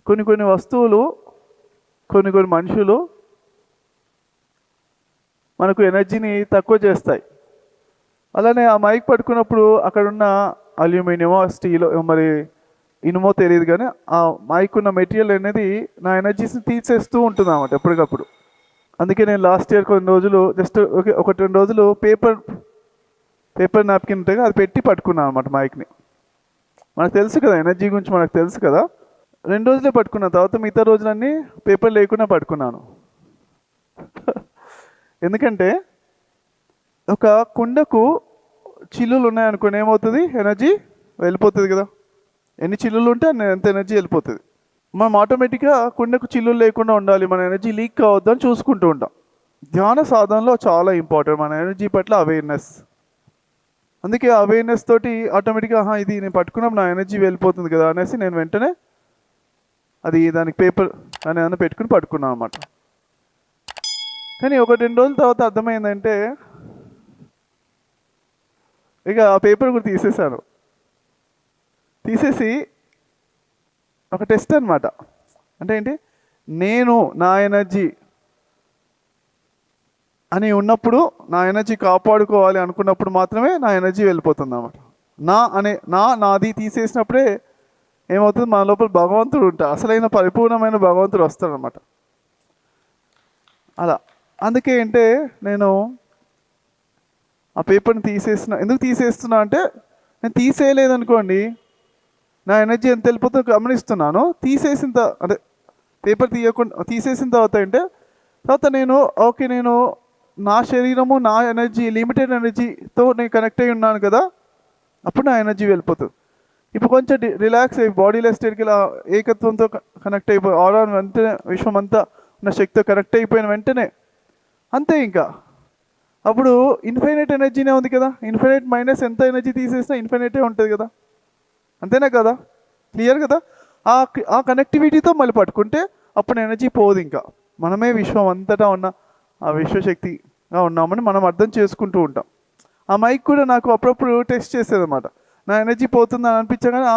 కొన్ని కొన్ని వస్తువులు, కొన్ని కొన్ని మనుషులు మనకు ఎనర్జీని తక్కువ చేస్తాయి. అలానే ఆ మైక్ పట్టుకున్నప్పుడు అక్కడున్న అల్యూమినియమో స్టీలో మరి ఇనుమో తెలియదు, కానీ ఆ మైక్ ఉన్న మెటీరియల్ అనేది నా ఎనర్జీస్ని తీసేస్తూ ఉంటుంది అన్నమాట ఎప్పటికప్పుడు. అందుకే నేను లాస్ట్ ఇయర్ కొన్ని రోజులు జస్ట్ ఒక 2 రోజులు పేపర్ నాప్కిన్ ఉంటాయి, అది పెట్టి పట్టుకున్నాను అనమాట మైక్ని. మనకు తెలుసు కదా ఎనర్జీ గురించి, మనకు తెలుసు కదా. 2 రోజులే పట్టుకున్న, తర్వాత మిగతా రోజులన్నీ పేపర్ లేకుండా పట్టుకున్నాను. ఎందుకంటే ఒక కుండకు చిల్లులు ఉన్నాయనుకోండి, ఏమవుతుంది, ఎనర్జీ వెళ్ళిపోతుంది కదా. ఎన్ని చిల్లులు ఉంటే అంత ఎనర్జీ వెళ్ళిపోతుంది. మనం ఆటోమేటిక్గా కుండకు చిల్లులు లేకుండా ఉండాలి, మన ఎనర్జీ లీక్ కావద్దు అని చూసుకుంటూ ఉంటాం. ధ్యాన సాధనలో చాలా ఇంపార్టెంట్ మన ఎనర్జీ పట్ల అవేర్నెస్. అందుకే అవేర్నెస్ తోటి ఆటోమేటిక్గా ఇది నేను పట్టుకున్నాం, నా ఎనర్జీ వెళ్ళిపోతుంది కదా అనేసి నేను వెంటనే అది దానికి పేపర్ అని ఏమైనా పెట్టుకుని పట్టుకున్నాను అనమాట. కానీ 1-2 రోజుల తర్వాత అర్థమైందంటే ఇక ఆ పేపర్ కూడా తీసేసి ఒక టెస్ట్ అనమాట. అంటే ఏంటి, నేను నా ఎనర్జీ అని ఉన్నప్పుడు, నా ఎనర్జీ కాపాడుకోవాలి అనుకున్నప్పుడు మాత్రమే నా ఎనర్జీ వెళ్ళిపోతుంది అన్నమాట. నాది తీసేసినప్పుడే ఏమవుతుంది, మన లోపల భగవంతుడు ఉంటాడు, అసలైన పరిపూర్ణమైన భగవంతుడు వస్తాడనమాట. అలా అందుకే అంటే నేను ఆ పేపర్ని ఎందుకు తీసేస్తున్నా అంటే, నేను తీసేయలేదనుకోండి నా ఎనర్జీ ఎంత వెళ్ళిపోతుందో గమనిస్తున్నాను. అదే పేపర్ తీసేసిన తర్వాత నేను నా శరీరము, నా ఎనర్జీ, లిమిటెడ్ ఎనర్జీతో నేను కనెక్ట్ అయి ఉన్నాను కదా, అప్పుడు నా ఎనర్జీ వెళ్ళిపోతుంది. ఇప్పుడు కొంచెం రిలాక్స్ అయ్యి బాడీలో స్టేట్కి ఇలా ఏకత్వంతో కనెక్ట్ అయిపోయి ఆరా వెంటనే విశ్వం అంతా ఉన్న శక్తితో కనెక్ట్ అయిపోయిన వెంటనే అంతే, ఇంకా అప్పుడు ఇన్ఫైనైట్ ఎనర్జీనే ఉంది కదా. ఇన్ఫైనైట్ మైనస్ ఎంత ఎనర్జీ తీసేసినా ఇన్ఫైనైటే ఉంటుంది కదా, అంతేనా కదా, క్లియర్ కదా. ఆ కనెక్టివిటీతో మళ్ళీ పట్టుకుంటే అప్పుడు ఎనర్జీ పోదు. ఇంకా మనమే విశ్వం అంతటా ఉన్న ఆ విశ్వశక్తిగా ఉన్నామని మనం అర్థం చేసుకుంటూ ఉంటాం. ఆ మైక్ కూడా నాకు అప్పుడప్పుడు టెస్ట్ చేసేది అనమాట. నా ఎనర్జీ పోతుందని అనిపించగానే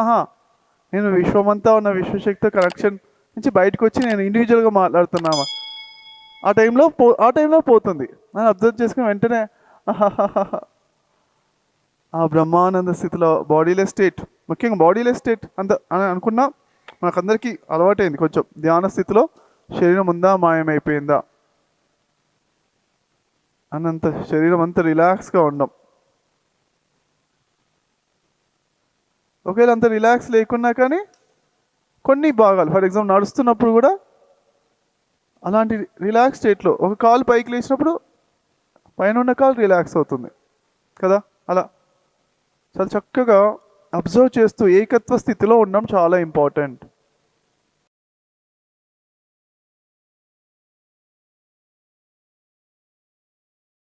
నేను విశ్వమంతా ఉన్న విశ్వశక్తితో కనెక్షన్ నుంచి బయటకు వచ్చి నేను ఇండివిజువల్గా మాట్లాడుతున్నామా, ఆ టైంలో పోతుంది. నేను అబ్జర్వ్ చేసుకుని వెంటనే ఆ బ్రహ్మానంద స్థితిలో బాడీలెస్ స్టేట్, ముఖ్యంగా బాడీలెస్ స్టేట్ అంత అని అనుకున్నా మనకందరికీ అలవాటైంది. కొంచెం ధ్యాన స్థితిలో శరీరం ఉందా మాయమైపోయిందా అన్నంత శరీరం అంతా రిలాక్స్గా ఉండం. ఒకవేళ అంత రిలాక్స్ లేకున్నా కానీ కొన్ని భాగాలు, ఫర్ ఎగ్జాంపుల్ నడుస్తున్నప్పుడు కూడా అలాంటి రిలాక్స్ స్టేట్లో ఒక కాలు పైకి లేచినప్పుడు పైన ఉన్న కాలు రిలాక్స్ అవుతుంది కదా. అలా చాలా చక్కగా అబ్జర్వ్ చేస్తూ ఏకత్వ స్థితిలో ఉండడం చాలా ఇంపార్టెంట్.